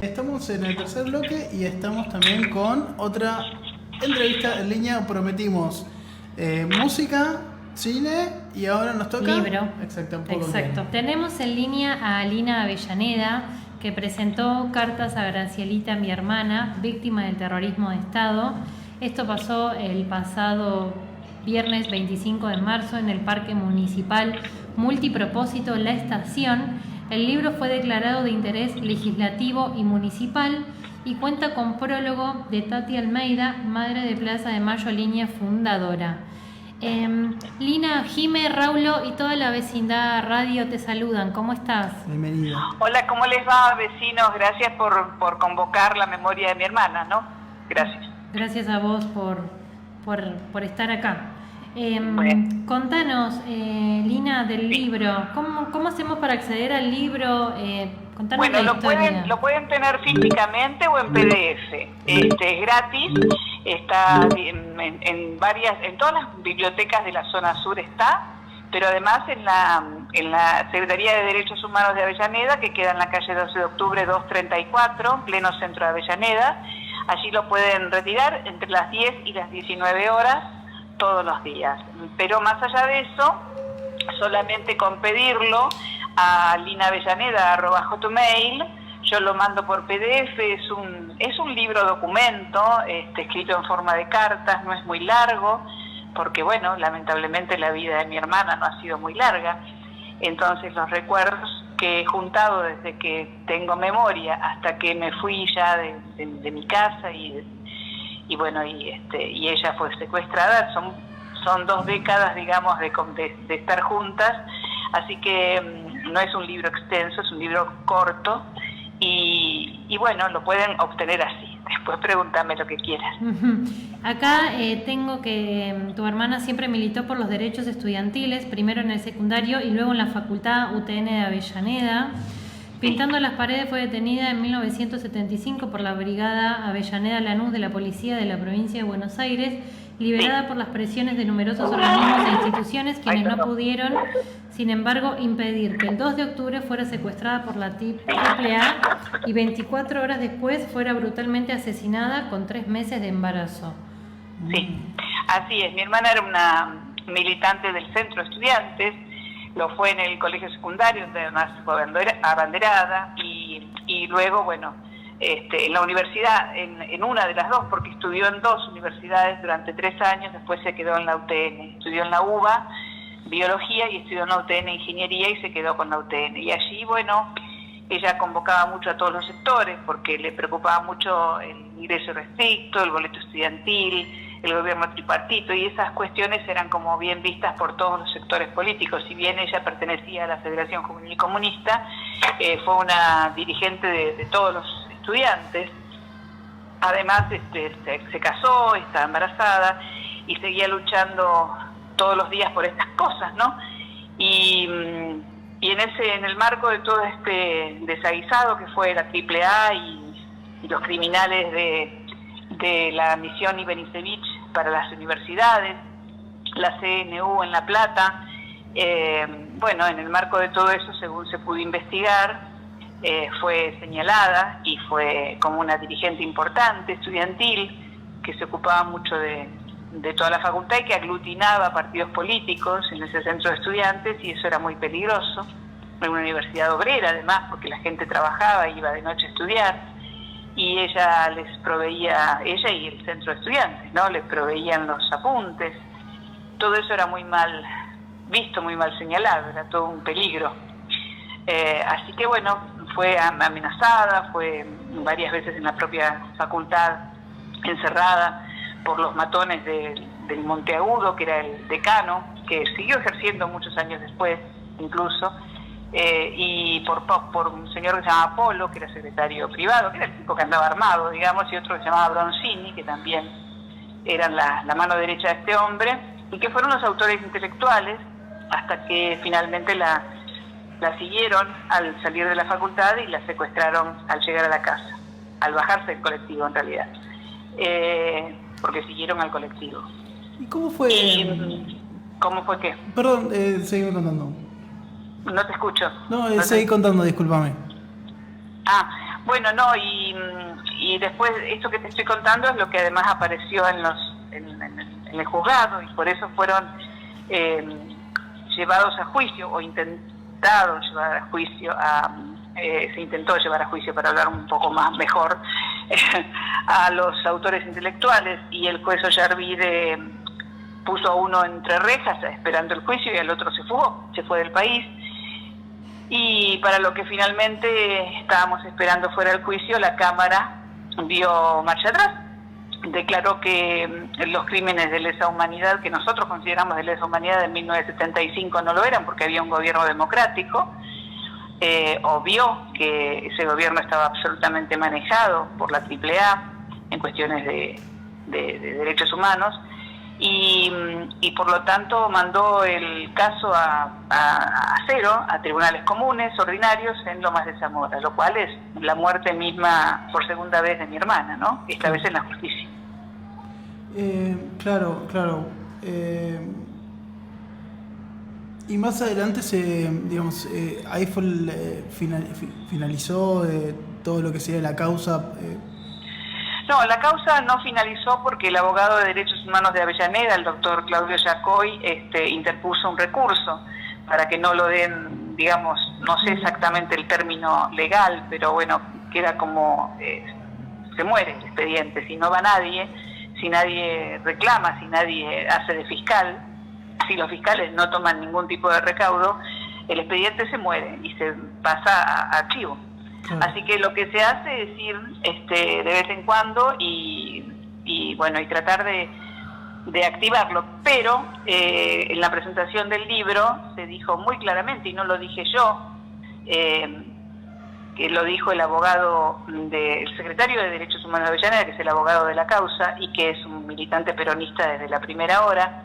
Estamos en el tercer bloque y estamos también con otra entrevista en línea. Prometimos música, cine y ahora nos toca... libro. Exacto. Tenemos en línea a Lina Avellaneda, que presentó Cartas a Gracielita, mi hermana, víctima del terrorismo de Estado. Esto pasó el pasado viernes 25 de marzo en el Parque Municipal Multipropósito La Estación. El libro fue declarado de interés legislativo y municipal y cuenta con prólogo de Tati Almeida, madre de Plaza de Mayo Línea fundadora. Lina, Jime, Raulo y toda la vecindad radio te saludan. ¿Cómo estás? Bienvenida. Hola, ¿cómo les va, vecinos? Gracias por convocar la memoria de mi hermana, ¿no? Gracias. Gracias a vos por estar acá. Bueno. Contanos, Lina, del libro. ¿Cómo hacemos para acceder al libro? Contanos Bueno, la historia. lo pueden tener físicamente o en PDF. Es gratis, está en todas las bibliotecas de la zona sur está, pero además en la Secretaría de Derechos Humanos de Avellaneda, que queda en la calle 12 de octubre 234, pleno centro de Avellaneda. Allí lo pueden retirar entre las 10 y las 19 horas todos los días. Pero más allá de eso, solamente con pedirlo a linavellaneda@hotmail, yo lo mando por PDF. Es un libro documento, escrito en forma de cartas, no es muy largo, porque bueno, lamentablemente la vida de mi hermana no ha sido muy larga. Entonces los recuerdos que he juntado desde que tengo memoria hasta que me fui ya de mi casa y ella fue secuestrada, son 2 décadas, digamos, de estar juntas, así que no es un libro extenso, es un libro corto y bueno, lo pueden obtener así. Después pregúntame lo que quieras. Acá tengo que tu hermana siempre militó por los derechos estudiantiles, primero en el secundario y luego en la Facultad UTN de Avellaneda. Pintando las paredes fue detenida en 1975 por la Brigada Avellaneda Lanús de la Policía de la Provincia de Buenos Aires, liberada por las presiones de numerosos organismos e instituciones, quienes no pudieron, sin embargo, impedir que el 2 de octubre fuera secuestrada por la AAA y 24 horas después fuera brutalmente asesinada con 3 meses de embarazo. Sí, así es. Mi hermana era una militante del Centro de Estudiantes, lo fue en el colegio secundario, donde además fue abanderada, y luego, bueno, en la universidad, en una de las dos, porque estudió en 2 universidades durante 3 años, después se quedó en la UTN, estudió en la UBA biología y estudió en la UTN ingeniería y se quedó con la UTN. Y allí, bueno, ella convocaba mucho a todos los sectores porque le preocupaba mucho el ingreso restricto, el boleto estudiantil, el gobierno tripartito, y esas cuestiones eran como bien vistas por todos los sectores políticos. Si bien ella pertenecía a la Federación Juvenil Comunista, fue una dirigente de todos los estudiantes. Además se casó, está embarazada y seguía luchando todos los días por estas cosas, ¿no? Y en el marco de todo este desaguisado que fue la AAA y los criminales de la misión Ibenicevich para las universidades, la CNU en La Plata, bueno, en el marco de todo eso, según se pudo investigar, fue señalada y fue como una dirigente importante estudiantil que se ocupaba mucho de toda la facultad y que aglutinaba partidos políticos en ese centro de estudiantes, y eso era muy peligroso. Era una universidad obrera además, porque la gente trabajaba e iba de noche a estudiar, y ella les proveía, ella y el centro de estudiantes, ¿no? Les proveían los apuntes. Todo eso era muy mal visto, muy mal señalado, era todo un peligro. Así que bueno, fue amenazada, fue varias veces en la propia facultad encerrada por los matones del Monteagudo, que era el decano, que siguió ejerciendo muchos años después incluso, y por un señor que se llamaba Polo, que era secretario privado, que era el tipo que andaba armado, digamos, y otro que se llamaba Bronzini, que también eran la mano derecha de este hombre, y que fueron los autores intelectuales, hasta que finalmente la siguieron al salir de la facultad y la secuestraron al llegar a la casa, al bajarse del colectivo en realidad, porque siguieron al colectivo. ¿Y cómo fue? ¿Cómo fue qué? Perdón, seguime contando. No te escucho. No, seguí contando, discúlpame. Bueno, no, y después esto que te estoy contando es lo que además apareció en el juzgado, y por eso fueron llevados a juicio, o intentados llevar a juicio, se intentó llevar a juicio, para hablar un poco más mejor, a los autores intelectuales, y el juez Ollarvide puso a uno entre rejas esperando el juicio y al otro se fue del país. Y para lo que finalmente estábamos esperando fuera del juicio, la Cámara dio marcha atrás. Declaró que los crímenes de lesa humanidad, que nosotros consideramos de lesa humanidad en 1975, no lo eran porque había un gobierno democrático, o vio que ese gobierno estaba absolutamente manejado por la AAA en cuestiones de derechos humanos, y por lo tanto mandó el caso a cero, a tribunales comunes, ordinarios, en Lomas de Zamora, lo cual es la muerte misma por segunda vez de mi hermana, ¿no? Esta vez en la justicia. Claro. Y más adelante ahí fue finalizó todo lo que sería la causa. No, la causa no finalizó porque el abogado de Derechos Humanos de Avellaneda, el doctor Claudio Yacoy, interpuso un recurso para que no lo den, digamos, no sé exactamente el término legal, pero bueno, queda como, se muere el expediente, si no va nadie, si nadie reclama, si nadie hace de fiscal, si los fiscales no toman ningún tipo de recaudo, el expediente se muere y se pasa a archivo. Así que lo que se hace es ir de vez en cuando y tratar de activarlo, pero en la presentación del libro se dijo muy claramente, y no lo dije yo, que lo dijo el abogado el secretario de Derechos Humanos de Avellaneda, que es el abogado de la causa y que es un militante peronista desde la primera hora.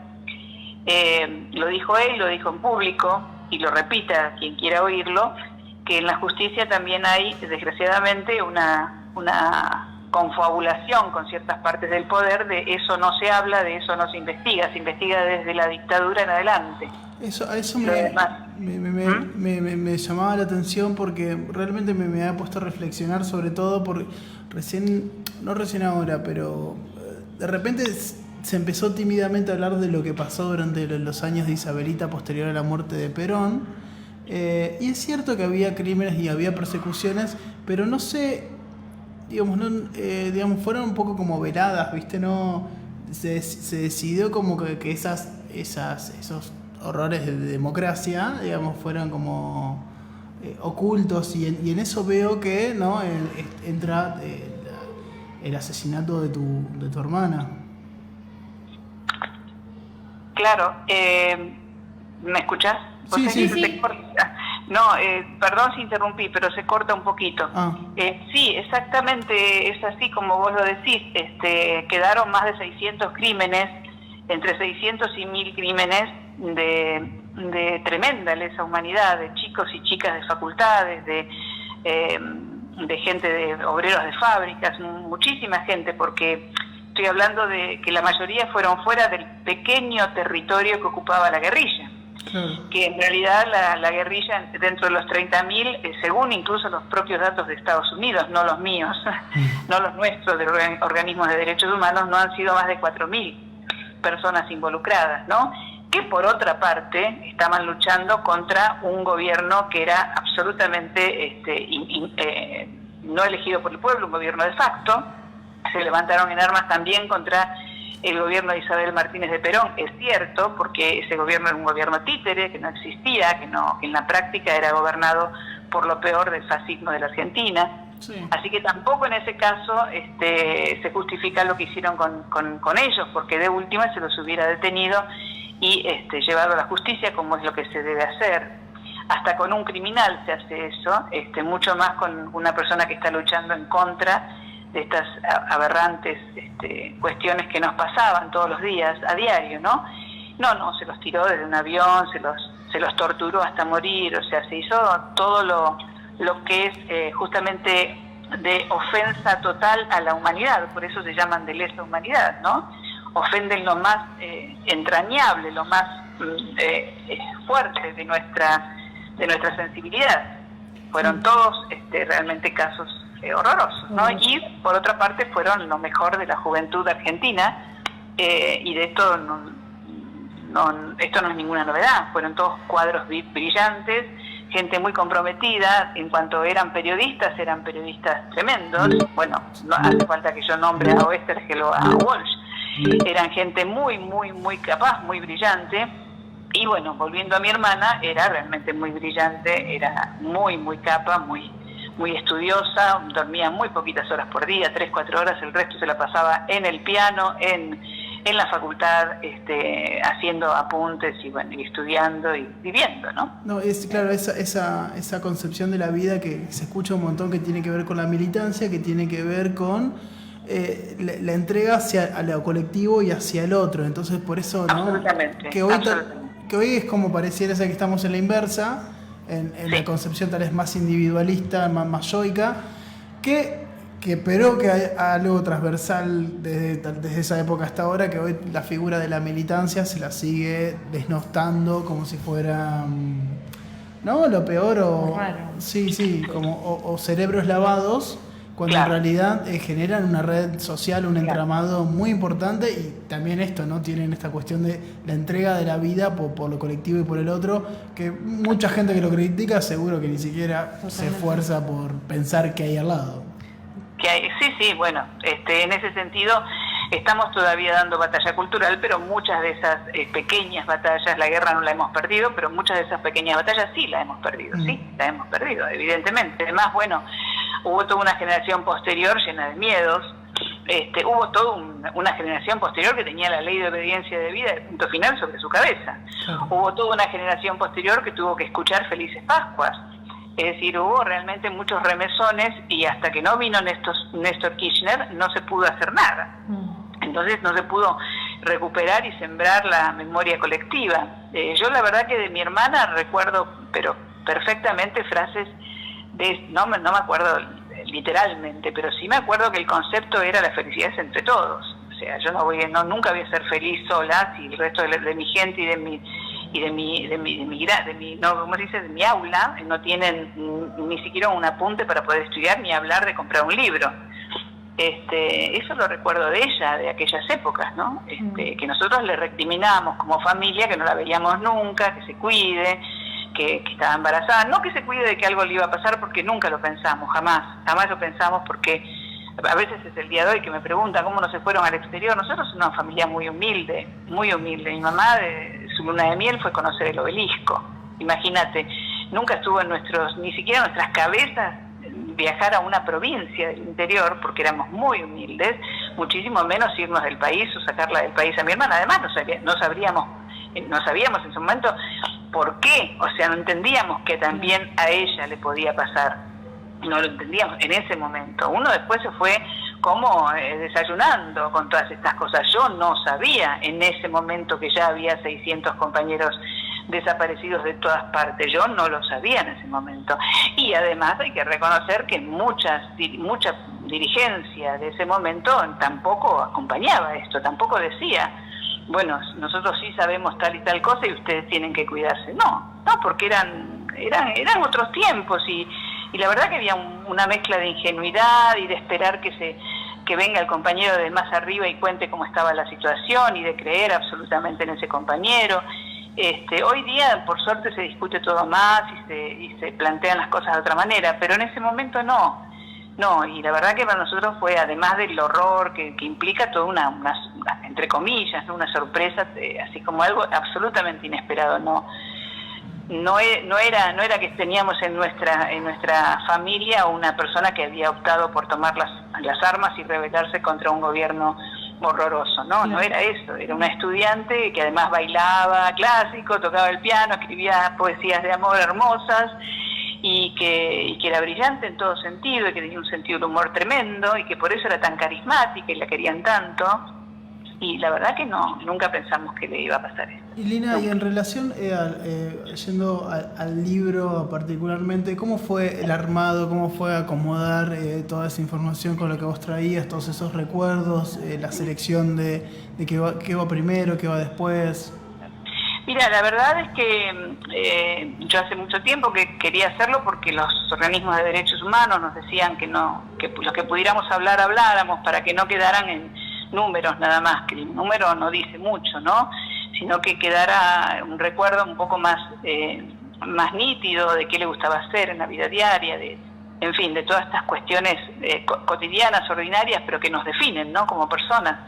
Lo dijo él, lo dijo en público, y lo repita quien quiera oírlo, que en la justicia también hay, desgraciadamente, una confabulación con ciertas partes del poder, de eso no se habla, de eso no se investiga desde la dictadura en adelante. Eso me llamaba la atención, porque realmente me ha puesto a reflexionar, sobre todo porque no recién ahora, pero de repente se empezó tímidamente a hablar de lo que pasó durante los años de Isabelita posterior a la muerte de Perón. Y es cierto que había crímenes y había persecuciones, pero no sé, fueron un poco como veladas, ¿viste? No se decidió como que esos horrores de democracia, fueron como ocultos, y en eso veo que no entra el asesinato de tu hermana. Claro, ¿me escuchás? Sí. No, perdón si interrumpí, pero se corta un poquito. Sí, exactamente, es así como vos lo decís. Quedaron más de 600 crímenes, entre 600 y 1000 crímenes de tremenda lesa humanidad, de chicos y chicas de facultades, de gente, de obreros de fábricas, muchísima gente, porque estoy hablando de que la mayoría fueron fuera del pequeño territorio que ocupaba la guerrilla. Que en realidad la guerrilla, dentro de los 30.000, según incluso los propios datos de Estados Unidos, no los míos, no los nuestros, de organismos de derechos humanos, no han sido más de 4.000 personas involucradas, ¿no? Que por otra parte estaban luchando contra un gobierno que era absolutamente no elegido por el pueblo, un gobierno de facto. Se levantaron en armas también contra el gobierno de Isabel Martínez de Perón, es cierto, porque ese gobierno era un gobierno títere, que no existía, que en la práctica era gobernado por lo peor del fascismo de la Argentina. Sí. Así que tampoco en ese caso se justifica lo que hicieron con ellos, porque de última se los hubiera detenido y llevado a la justicia, como es lo que se debe hacer. Hasta con un criminal se hace eso, mucho más con una persona que está luchando en contra de estas aberrantes cuestiones que nos pasaban todos los días, a diario, ¿no? No, se los tiró desde un avión, se los torturó hasta morir, o sea, se hizo todo lo que es justamente de ofensa total a la humanidad, por eso se llaman de lesa humanidad, ¿no? Ofenden lo más entrañable, lo más fuerte de nuestra sensibilidad. Fueron todos realmente casos horrorosos, ¿no? Y por otra parte fueron lo mejor de la juventud argentina, y de esto esto no es ninguna novedad, fueron todos cuadros brillantes, gente muy comprometida. En cuanto eran periodistas tremendos. Bueno, no hace falta que yo nombre a Oestergel o a Walsh. Eran gente muy, muy, muy capaz, muy brillante. Y bueno, volviendo a mi hermana, era realmente muy brillante, era muy, muy capa, muy, muy estudiosa, dormía muy poquitas horas por día, 3-4 horas, el resto se la pasaba en el piano, en la facultad, haciendo apuntes y bueno, y estudiando y viviendo, ¿no? No, es claro, esa concepción de la vida que se escucha un montón, que tiene que ver con la militancia, que tiene que ver con la entrega hacia lo colectivo y hacia el otro. Entonces, por eso, ¿no? Absolutamente, Que hoy es como pareciera ser que estamos en la inversa, en la concepción tal vez más individualista, más yoica, pero que hay algo transversal desde esa época hasta ahora, que hoy la figura de la militancia se la sigue desnostando como si fuera, ¿no? Lo peor, o sí, como o cerebros lavados, cuando en realidad generan una red social, un entramado muy importante. Y también esto, ¿no? Tienen esta cuestión de la entrega de la vida por lo colectivo y por el otro, que mucha gente que lo critica seguro que ni siquiera se esfuerza por pensar qué hay al lado. Sí, bueno, en ese sentido estamos todavía dando batalla cultural, pero muchas de esas pequeñas batallas, la guerra no la hemos perdido, pero muchas de esas pequeñas batallas sí la hemos perdido, evidentemente. Además, bueno, hubo toda una generación posterior llena de miedos, hubo toda una generación posterior que tenía la ley de obediencia de vida, el punto final, sobre su cabeza. Hubo toda una generación posterior que tuvo que escuchar Felices Pascuas. Es decir, hubo realmente muchos remesones, y hasta que no vino Néstor Kirchner no se pudo hacer nada. Entonces no se pudo recuperar y sembrar la memoria colectiva. Yo la verdad que de mi hermana recuerdo, pero perfectamente, frases no me acuerdo literalmente, pero sí me acuerdo que el concepto era la felicidad es entre todos. O sea, yo nunca voy a ser feliz sola si el resto de mi gente y de mi aula no tienen ni siquiera un apunte para poder estudiar, ni hablar de comprar un libro. Eso lo recuerdo de ella, de aquellas épocas, ¿no? Que nosotros le recriminábamos como familia que no la veíamos nunca, que se cuide, que estaba embarazada, no que se cuide de que algo le iba a pasar, porque nunca lo pensamos, jamás lo pensamos, porque a veces es el día de hoy que me preguntan cómo no se fueron al exterior. Nosotros somos una familia muy humilde, muy humilde. Mi mamá, su luna de miel fue conocer el Obelisco. Imagínate, nunca estuvo ni siquiera en nuestras cabezas viajar a una provincia del interior, porque éramos muy humildes, muchísimo menos irnos del país o sacarla del país a mi hermana. Además, no sabíamos en ese momento por qué, o sea, no entendíamos que también a ella le podía pasar. No lo entendíamos en ese momento. Uno después se fue como desayunando con todas estas cosas. Yo no sabía en ese momento que ya había 600 compañeros desaparecidos de todas partes. Yo no lo sabía en ese momento. Y además hay que reconocer que mucha dirigencia de ese momento tampoco acompañaba esto, tampoco decía, bueno, nosotros sí sabemos tal y tal cosa y ustedes tienen que cuidarse. No, porque eran otros tiempos, y la verdad que había una mezcla de ingenuidad y de esperar que venga el compañero de más arriba y cuente cómo estaba la situación, y de creer absolutamente en ese compañero. Hoy día, por suerte, se discute todo más y se plantean las cosas de otra manera, pero en ese momento no, y la verdad que para nosotros fue, además del horror que implica toda una entre comillas, ¿no? Una sorpresa, así como algo absolutamente inesperado. No era que teníamos en nuestra familia una persona que había optado por tomar las armas y rebelarse contra un gobierno horroroso, no era eso. Era una estudiante que además bailaba clásico, tocaba el piano, escribía poesías de amor hermosas, y que era brillante en todo sentido, y que tenía un sentido del humor tremendo, y que por eso era tan carismática y la querían tanto. Y la verdad que nunca pensamos que le iba a pasar esto. Y Lina, y en relación, yendo al libro particularmente, ¿cómo fue el armado, cómo fue acomodar toda esa información con lo que vos traías, todos esos recuerdos, la selección de qué va primero, qué va después? Mira, la verdad es que yo hace mucho tiempo que quería hacerlo porque los organismos de derechos humanos nos decían que no, que los que pudiéramos hablar, habláramos, para que no quedaran en números nada más, que el número no dice mucho, ¿no? Sino que quedara un recuerdo un poco más nítido de qué le gustaba hacer en la vida diaria, en fin, de todas estas cuestiones cotidianas, ordinarias, pero que nos definen, ¿no? Como personas.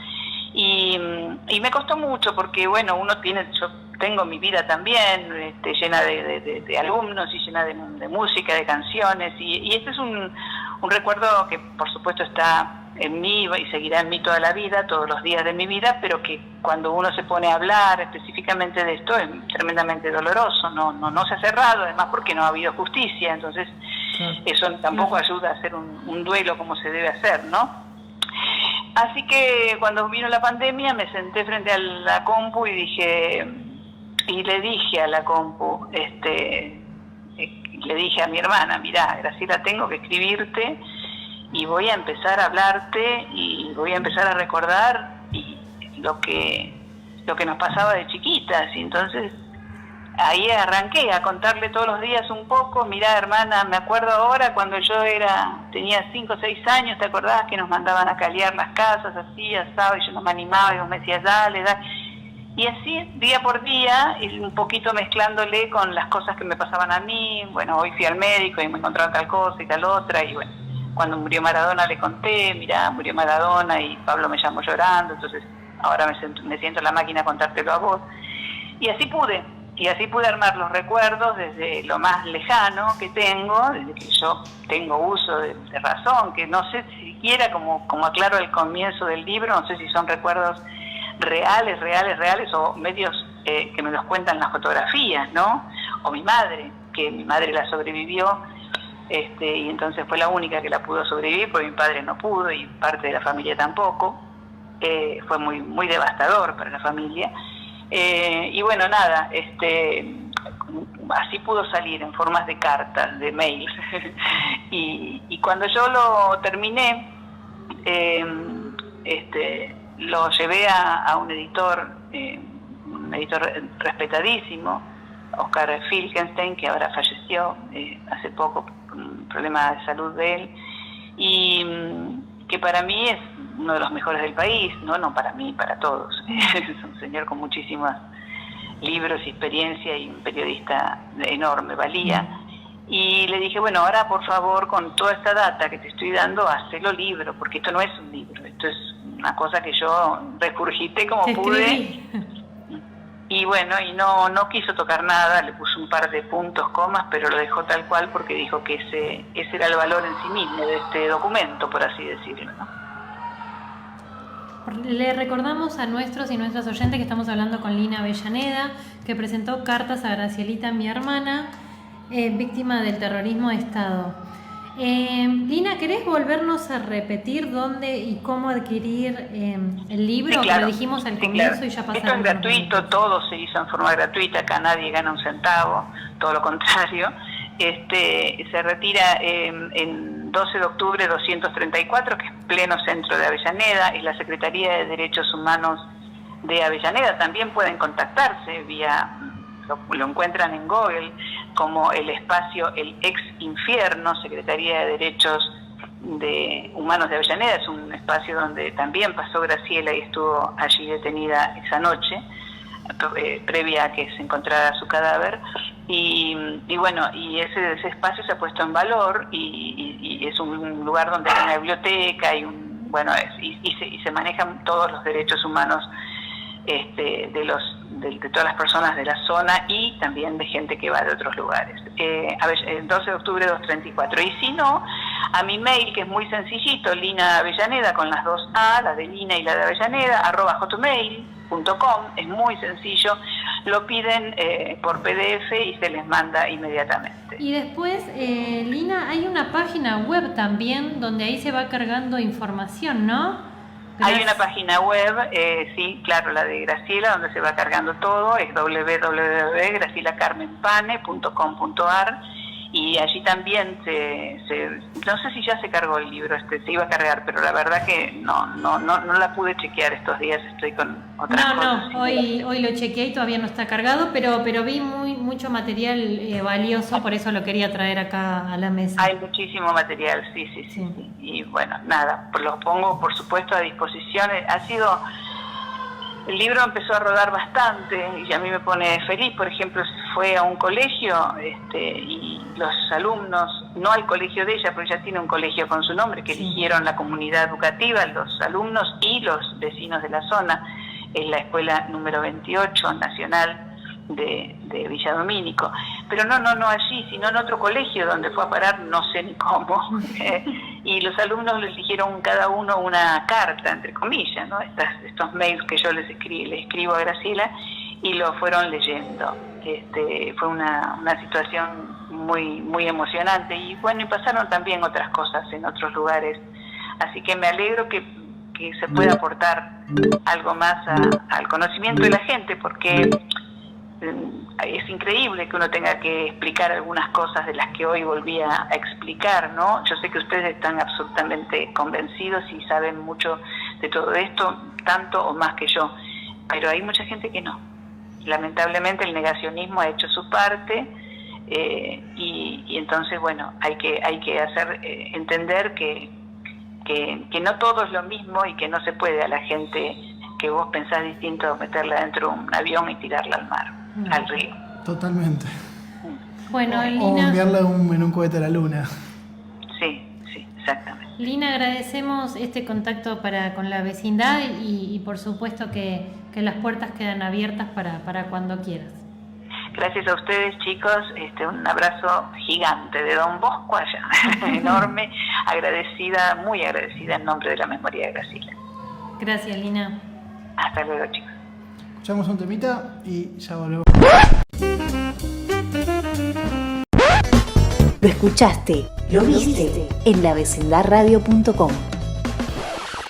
Y me costó mucho porque, bueno, yo tengo mi vida también llena de alumnos y llena de música, de canciones, y este es un recuerdo que por supuesto está en mí y seguirá en mí toda la vida, todos los días de mi vida, pero que cuando uno se pone a hablar específicamente de esto es tremendamente doloroso, no se ha cerrado, además porque no ha habido justicia, entonces eso tampoco ayuda a hacer un duelo como se debe hacer, ¿no? Así que cuando vino la pandemia me senté frente a la compu y le dije a la compu, le dije a mi hermana, mirá, Graciela, tengo que escribirte y voy a empezar a hablarte y voy a empezar a recordar lo que nos pasaba de chiquitas. Y entonces ahí arranqué a contarle todos los días un poco. Mirá, hermana, me acuerdo ahora cuando yo tenía 5 o 6 años, ¿te acordás que nos mandaban a calear las casas así, asado, y yo no me animaba y vos me decías, dale. Y así, día por día, y un poquito mezclándole con las cosas que me pasaban a mí. Bueno, hoy fui al médico y me encontraron tal cosa y tal otra, y bueno, cuando murió Maradona le conté, mirá, murió Maradona y Pablo me llamó llorando, entonces ahora me siento en la máquina a contártelo a vos. Y así pude armar los recuerdos desde lo más lejano que tengo, desde que yo tengo uso de razón, que no sé siquiera, como aclaro al comienzo del libro, no sé si son recuerdos reales o medios que me los cuentan las fotografías, ¿no? O mi madre, que mi madre la sobrevivió, y entonces fue la única que la pudo sobrevivir porque mi padre no pudo y parte de la familia tampoco. Fue muy, muy devastador para la familia. Y bueno, nada, así pudo salir en formas de cartas, de mails. y cuando yo lo terminé, lo llevé a un editor respetadísimo, Oscar Filkenstein, que ahora falleció hace poco por un problema de salud de él, y que para mí es uno de los mejores del país, no para mí, para todos. Es un señor con muchísimos libros y experiencia y un periodista de enorme valía. Y le dije, bueno, ahora por favor, con toda esta data que te estoy dando, hacelo libro, porque esto no es un libro, esto es una cosa que yo regurgité como pude. Y bueno, y no quiso tocar nada, le puso un par de puntos, comas, pero lo dejó tal cual porque dijo que ese era el valor en sí mismo de este documento, por así decirlo, ¿no? Le recordamos a nuestros y nuestras oyentes que estamos hablando con Lina Avellaneda, que presentó Cartas a Gracielita, mi hermana, víctima del terrorismo de Estado. Lina, ¿querés volvernos a repetir dónde y cómo adquirir el libro? Sí, claro. Que lo dijimos al comienzo, claro. Y ya pasaron. Esto es gratuito, todo se hizo en forma gratuita, acá nadie gana un centavo, todo lo contrario. Se retira en 12 de octubre 234, que es pleno centro de Avellaneda, y la Secretaría de Derechos Humanos de Avellaneda. También pueden contactarse lo encuentran en Google como el espacio El Ex Infierno, Secretaría de Derechos Humanos de Avellaneda. Es un espacio donde también pasó Graciela y estuvo allí detenida esa noche, previa a que se encontrara su cadáver. Y bueno, y ese espacio se ha puesto en valor y es un lugar donde hay una biblioteca y se manejan todos los derechos humanos de todas las personas de la zona y también de gente que va de otros lugares. 12 de octubre 234. Y si no, a mi mail, que es muy sencillito, Lina Avellaneda, con las 2 A, la de Lina y la de Avellaneda, @hotmail.com, es muy sencillo, lo piden por PDF y se les manda inmediatamente. Y después, Lina, hay una página web también donde ahí se va cargando información, ¿no? Hay una página web, sí, claro, la de Graciela, donde se va cargando todo, es www.gracielacarmenpane.com.ar, y allí también no sé si ya se cargó el libro, se iba a cargar, pero la verdad que no la pude chequear estos días, estoy con otras cosas. No, hoy lo chequeé y todavía no está cargado, pero vi mucho material valioso, por eso lo quería traer acá a la mesa. Hay muchísimo material, sí. Y bueno, nada, los pongo por supuesto a disposición. El libro empezó a rodar bastante y a mí me pone feliz. Por ejemplo, fue a un colegio y los alumnos, no al colegio de ella, porque ella tiene un colegio con su nombre, que eligieron la comunidad educativa, los alumnos y los vecinos de la zona. Es la escuela número 28 nacional de Villa Domínico. Pero no allí, sino en otro colegio donde fue a parar, no sé ni cómo. Y los alumnos le eligieron cada uno una carta, entre comillas, ¿no? Estos mails que yo le escribo a Graciela, y lo fueron leyendo. Fue una situación muy, muy emocionante. Y bueno, y pasaron también otras cosas en otros lugares. Así que me alegro que se pueda aportar algo más al conocimiento de la gente, porque es increíble que uno tenga que explicar algunas cosas de las que hoy volví a explicar, ¿no? Yo sé que ustedes están absolutamente convencidos y saben mucho de todo esto, tanto o más que yo, pero hay mucha gente que no. Lamentablemente el negacionismo ha hecho su parte, y entonces, bueno, hay que hacer entender que no todo es lo mismo y que no se puede a la gente que vos pensás distinto meterla dentro de un avión y tirarla al mar, al río. Totalmente. Bueno, O Lina, enviarla en un cohete a la luna. Sí, exactamente. Lina, agradecemos este contacto con la vecindad y por supuesto que las puertas quedan abiertas para cuando quieras. Gracias a ustedes, chicos, un abrazo gigante de Don Bosco allá, enorme, muy agradecida en nombre de la memoria de Graciela. Gracias, Lina. Hasta luego, chicos. Escuchamos un temita y ya volvemos. Lo escuchaste, lo viste en lavecindadradio.com.